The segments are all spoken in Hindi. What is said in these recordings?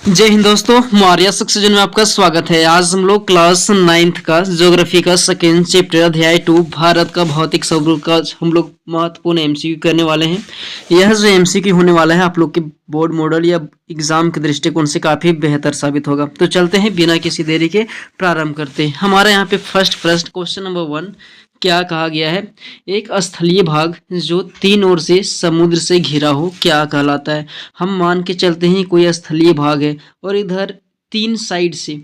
जय हिंद दोस्तों, मौर्य सक्सेजन में आपका स्वागत है। आज हम लोग क्लास 9th का ज्योग्राफी का सेकेंड चैप्टर अध्याय 2 भारत का भौतिक स्वरूप का हम लोग महत्वपूर्ण एमसीक्यू करने वाले हैं। यह जो एमसीक्यू होने वाला है आप लोग के बोर्ड मॉडल या एग्जाम के दृष्टिकोण से काफी बेहतर साबित होगा। तो चलते हैं, बिना किसी देरी के प्रारंभ करते हैं। हमारे यहाँ पे फर्स्ट प्रश्न क्वेश्चन नंबर 1 क्या कहा गया है? एक स्थलीय भाग जो 3 ओर से समुद्र से घिरा हो क्या कहलाता है? हम मान के चलते हैं कोई स्थलीय भाग है और इधर तीन साइड से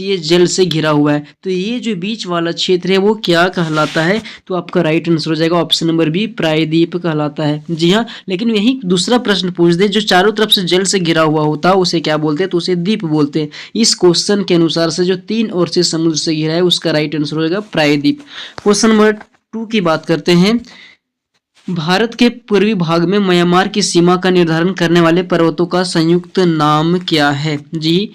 ये जल से घिरा हुआ है, तो ये जो बीच वाला क्षेत्र है वो क्या कहलाता है? तो आपका राइट आंसर हो जाएगा ऑप्शन नंबर बी, प्रायद्वीप कहलाता है। जी हाँ, लेकिन यही दूसरा प्रश्न पूछ दे, जो चारों तरफ से जल से घिरा हुआ होता है उसे क्या बोलते हैं? तो उसे द्वीप बोलते हैं। इस क्वेश्चन के अनुसार से जो 3 ओर से समुद्र से घिरा है उसका राइट आंसर हो जाएगा प्रायद्वीप। क्वेश्चन नंबर 2 की बात करते हैं। भारत के पूर्वी भाग में म्यांमार की सीमा का निर्धारण करने वाले पर्वतों का संयुक्त नाम क्या है? जी,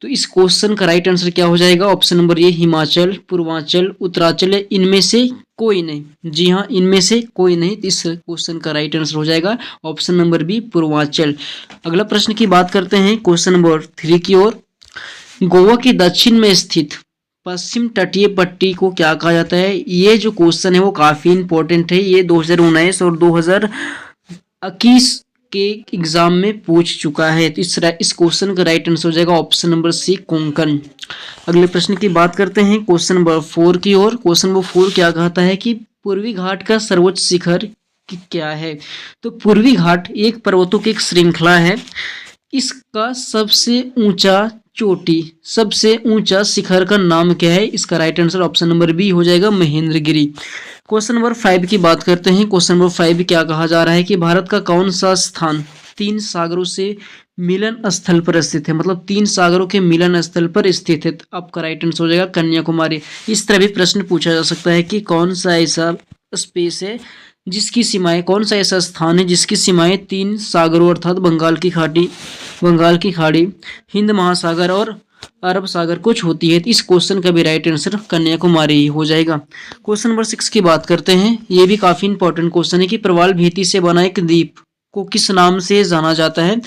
तो इस क्वेश्चन का राइट आंसर क्या हो जाएगा? Option number A, Himachal, Purvanchal, Uttaranchal, इनमें से कोई नहीं। जी हाँ, इनमें से कोई नहीं। तो इस क्वेश्चन का राइट आंसर हो जाएगा ऑप्शन नंबर बी, पूर्वांचल। अगला प्रश्न की बात करते हैं क्वेश्चन नंबर 3 की ओर। गोवा के दक्षिण में स्थित पश्चिम तटीय पट्टी को क्या कहा जाता है? ये जो क्वेश्चन है वो काफी इंपॉर्टेंट है। ये 2019 और 2021 के एग्जाम में पूछ चुका है। तो इस क्वेश्चन का राइट आंसर हो जाएगा ऑप्शन नंबर सी, कोंकण। अगले प्रश्न की बात करते हैं क्वेश्चन नंबर 4 की ओर। क्वेश्चन नंबर 4 क्या कहता है कि पूर्वी घाट का सर्वोच्च शिखर क्या है? तो पूर्वी घाट एक पर्वतों की एक श्रृंखला है। इसका सबसे ऊंचा शिखर का नाम क्या है? इसका right answer option number B हो जाएगा, महेंद्रगिरी। क्वेश्चन नंबर 5 की बात करते हैं। क्वेश्चन नंबर 5 क्या कहा जा रहा है कि भारत का कौन सा स्थान 3 सागरों से मिलन स्थल पर स्थित है? मतलब 3 सागरों के मिलन स्थल पर स्थित है। तो आपका राइट आंसर हो जाएगा कन्याकुमारी। इस तरह भी प्रश्न पूछा जा सकता है कि कौन सा ऐसा स्पेस है जिसकी सीमाएं, कौन सा ऐसा स्थान है जिसकी सीमाएं 3 सागरों अर्थात बंगाल की खाड़ी, हिंद महासागर और अरब सागर को छूती है। तो इस क्वेश्चन का भी राइट आंसर कन्याकुमारी ही हो जाएगा। क्वेश्चन नंबर 6 की बात करते हैं। ये भी काफी इंपॉर्टेंट क्वेश्चन है कि प्रवाल भित्ति से बना एक द्वीप को किस नाम से जाना जाता है?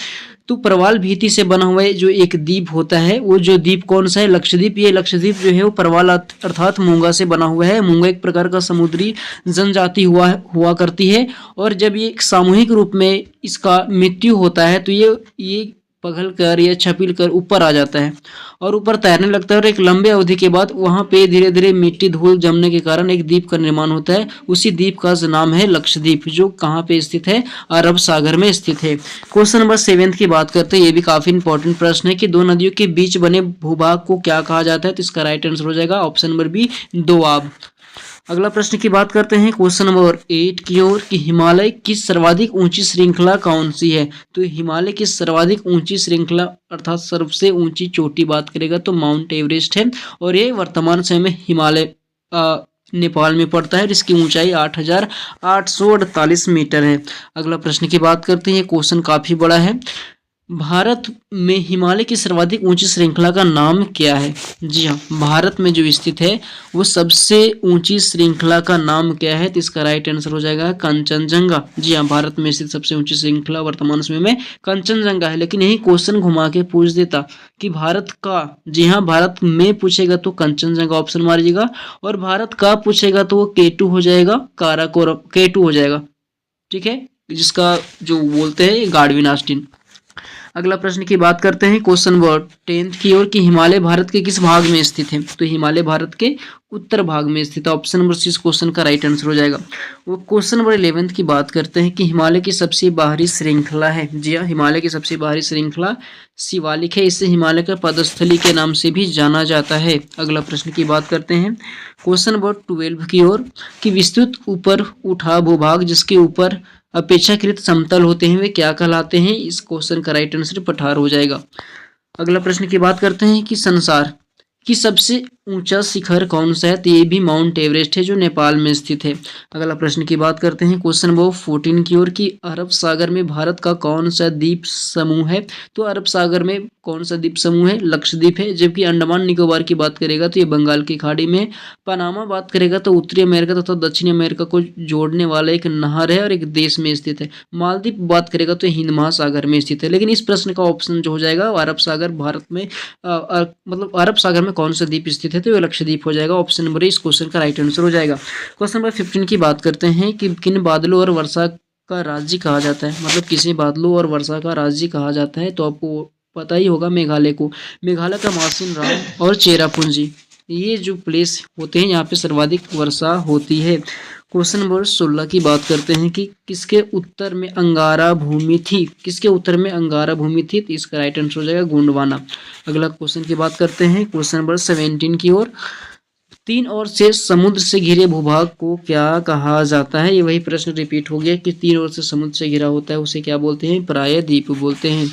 तो प्रवाल भित्ति से बना हुआ जो एक द्वीप होता है, वो जो द्वीप कौन सा है? लक्षद्वीप। ये लक्षद्वीप जो है वो प्रवाल अर्थात मूंगा से बना हुआ है। मूंगा एक प्रकार का समुद्री जनजाति हुआ करती है, और जब ये सामूहिक रूप में इसका मृत्यु होता है तो ये पघल कर या छपील कर ऊपर आ जाता है और ऊपर तैरने लगता है, और एक लंबे अवधि के बाद वहां पे धीरे धीरे मिट्टी धूल जमने के कारण एक द्वीप का निर्माण होता है। उसी द्वीप का नाम है लक्षद्वीप, जो कहाँ पे स्थित है? अरब सागर में स्थित है। क्वेश्चन नंबर 7 की बात करते हैं। ये भी काफी इंपॉर्टेंट प्रश्न है कि 2 नदियों के बीच बने भूभाग को क्या कहा जाता है? तो इसका राइट आंसर हो जाएगा ऑप्शन नंबर बी, दोआब। अगला प्रश्न की बात करते हैं क्वेश्चन नंबर 8 की ओर कि हिमालय की सर्वाधिक ऊंची श्रृंखला कौन सी है? तो हिमालय की सर्वाधिक ऊंची श्रृंखला अर्थात सबसे ऊंची चोटी बात करेगा तो माउंट एवरेस्ट है, और ये वर्तमान समय में हिमालय नेपाल में पड़ता है। इसकी ऊंचाई 8,848 मीटर है। अगला प्रश्न की बात करते हैं। क्वेश्चन काफी बड़ा है। भारत में हिमालय की सर्वाधिक ऊंची श्रृंखला का नाम क्या है? जी हाँ, भारत में जो स्थित है वो सबसे ऊंची श्रृंखला का नाम क्या है? तो इसका राइट आंसर हो जाएगा कंचनजंगा। जी हाँ, भारत में स्थित सबसे ऊंची श्रृंखला वर्तमान समय में कंचनजंगा है। लेकिन यही क्वेश्चन घुमा के पूछ देता कि भारत का, जी हाँ, भारत में पूछेगा तो कंचनजंगा ऑप्शन मारिएगा, और भारत का पूछेगा तो वो K2 हो जाएगा, काराकोरम K2 हो जाएगा। ठीक है, जिसका जो बोलते हैं गार्डविन ऑस्टिन। अगला प्रश्न की बात करते हैं क्वेश्चन नंबर 10 की ओर कि हिमालय भारत के किस भाग में स्थित है? तो हिमालय भारत के उत्तर भाग में स्थित है। ऑप्शन नंबर सी इस क्वेश्चन का राइट आंसर हो जाएगा। वो क्वेश्चन नंबर 11 की बात करते हैं कि हिमालय की सबसे बाहरी श्रृंखला है। जी हाँ, हिमालय की सबसे बाहरी श्रृंखला शिवालिक है। इसे हिमालय का पदस्थली के नाम से भी जाना जाता है। अगला प्रश्न की बात करते हैं क्वेश्चन नंबर 12 की ओर कि विस्तृत ऊपर उठा भूभाग जिसके ऊपर अपेक्षाकृत समतल होते हैं वे क्या कहलाते हैं? इस क्वेश्चन का राइट आंसर पठार हो जाएगा। अगला प्रश्न की बात करते हैं कि संसार की सबसे ऊंचा शिखर कौन सा है? तो ये भी माउंट एवरेस्ट है जो नेपाल में स्थित है। अगला प्रश्न की बात करते हैं क्वेश्चन नंबर 14 की ओर की अरब सागर में भारत का कौन सा द्वीप समूह है? तो अरब सागर में कौन सा द्वीप समूह है? लक्षद्वीप है। जबकि अंडमान निकोबार की बात करेगा तो ये बंगाल की खाड़ी में है। पनामा बात करेगा तो उत्तरी अमेरिका तथा दक्षिणी अमेरिका को जोड़ने वाला एक नहर है और एक देश में स्थित है। मालदीव बात करेगा तो हिंद महासागर में स्थित है। लेकिन इस प्रश्न का ऑप्शन जो हो जाएगा अरब सागर भारत में मतलब अरब सागर में कौन सा द्वीप स्थित है? तो ये लक्षद्वीप हो जाएगा। ऑप्शन नंबर इस क्वेश्चन का राइट आंसर हो जाएगा। क्वेश्चन नंबर 15 की बात करते हैं कि किन बादलों और वर्षा का राज्य कहा जाता है? मतलब किसे बादलों और वर्षा का राज्य कहा जाता है? तो आपको पता ही होगा मेघालय को। मेघालय का मासिन राम और चेरापूंजी ये जो प्लेस होते हैं यहाँ पे सर्वाधिक वर्षा होती है। क्वेश्चन नंबर 16 की बात करते हैं कि किसके उत्तर में अंगारा भूमि थी? किसके उत्तर में अंगारा भूमि थी? तो इसका राइट आंसर हो जाएगा गोंडवाना। अगला क्वेश्चन की बात करते हैं क्वेश्चन नंबर 17 की ओर। तीन ओर से समुद्र से घिरे भूभाग को क्या कहा जाता है? ये वही प्रश्न रिपीट हो गया कि तीन ओर से समुद्र से घिरा होता है उसे क्या बोलते हैं? प्रायद्वीप बोलते हैं।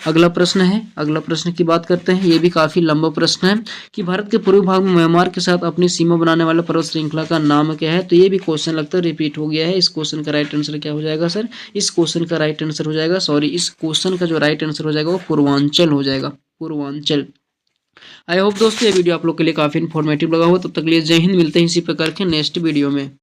अगला प्रश्न की बात करते हैं। ये भी काफी लंबा प्रश्न है कि भारत के पूर्वी भाग में म्यांमार के साथ अपनी सीमा बनाने वाला पर्वत श्रृंखला का नाम क्या है? तो ये भी क्वेश्चन लगता है रिपीट हो गया है। इस क्वेश्चन का राइट आंसर क्या हो जाएगा सर? इस क्वेश्चन का राइट आंसर हो जाएगा इस क्वेश्चन का जो राइट आंसर हो जाएगा वो पूर्वांचल हो जाएगा। पूर्वांचल। आई होप दोस्तों ये वीडियो आप लोग के लिए काफी इन्फॉर्मेटिव लगा हो। तब तक के लिए जय हिंद। मिलते हैं इसी प्रकार के नेक्स्ट वीडियो में।